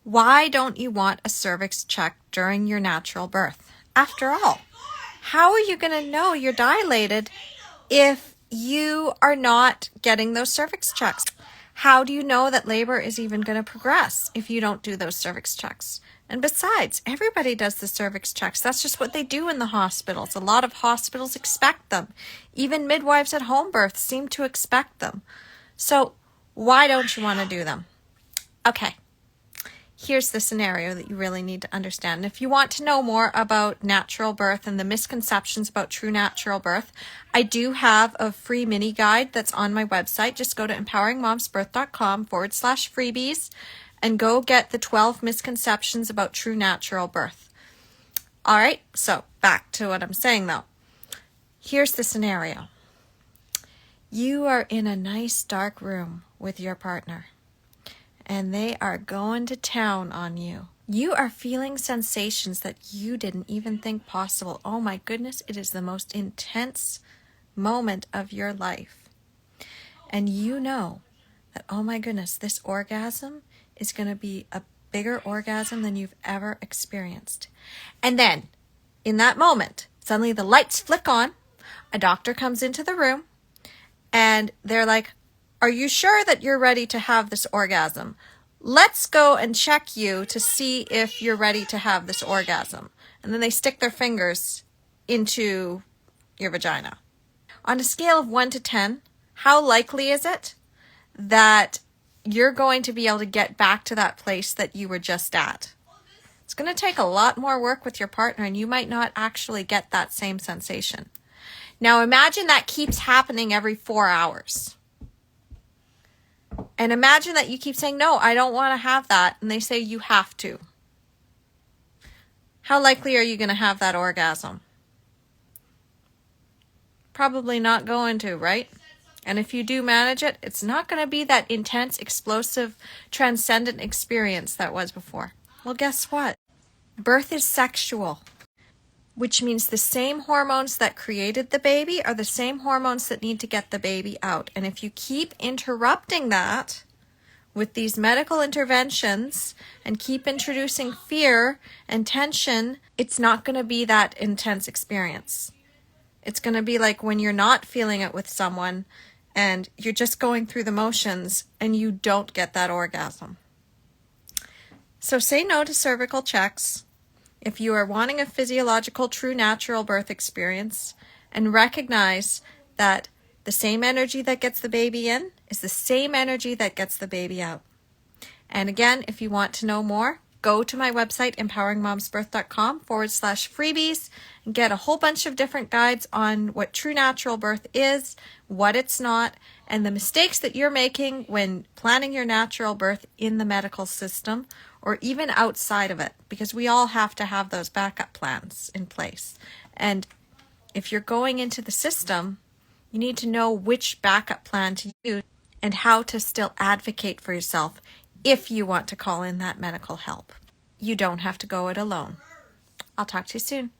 Why don't you want a cervix check during your natural birth? After all, how are you going to know you're dilated if you are not getting those cervix checks? How do you know that labor is even going to progress if you don't do those cervix checks? And besides, everybody does the cervix checks. That's just what they do in the hospitals. A lot of hospitals expect them. Even midwives at home birth seem to expect them. So why don't you want to do them? Okay. Here's the scenario that you really need to understand. And if you want to know more about natural birth and the misconceptions about true natural birth, I do have a free mini guide that's on my website. Just go to empoweringmomsbirth.com/freebies and go get the 12 misconceptions about true natural birth. All right, so back to what I'm saying though. Here's the scenario. You are in a nice dark room with your partner, and they are going to town on you. You are feeling sensations that you didn't even think possible. Oh my goodness, it is the most intense moment of your life. And you know that, oh my goodness, this orgasm is going to be a bigger orgasm than you've ever experienced. And then, in that moment, suddenly the lights flick on, a doctor comes into the room, and they're like, are you sure that you're ready to have this orgasm? Let's go and check you to see if you're ready to have this orgasm. And then they stick their fingers into your vagina. On a scale of 1 to 10, how likely is it that you're going to be able to get back to that place that you were just at? It's going to take a lot more work with your partner, and you might not actually get that same sensation. Now imagine that keeps happening every 4 hours. And imagine that you keep saying, no, I don't want to have that. And they say you have to. How likely are you going to have that orgasm? Probably not going to, right? And if you do manage it, it's not going to be that intense, explosive, transcendent experience that was before. Well, guess what? Birth is sexual, which means the same hormones that created the baby are the same hormones that need to get the baby out. And if you keep interrupting that with these medical interventions and keep introducing fear and tension, it's not going to be that intense experience. It's going to be like when you're not feeling it with someone and you're just going through the motions and you don't get that orgasm. So say no to cervical checks if you are wanting a physiological, true natural birth experience, and recognize that the same energy that gets the baby in is the same energy that gets the baby out. And again, if you want to know more, go to my website, empoweringmomsbirth.com/freebies, and get a whole bunch of different guides on what true natural birth is, what it's not, and the mistakes that you're making when planning your natural birth in the medical system or even outside of it, because we all have to have those backup plans in place. And if you're going into the system, you need to know which backup plan to use and how to still advocate for yourself if you want to call in that medical help. You don't have to go it alone. I'll talk to you soon.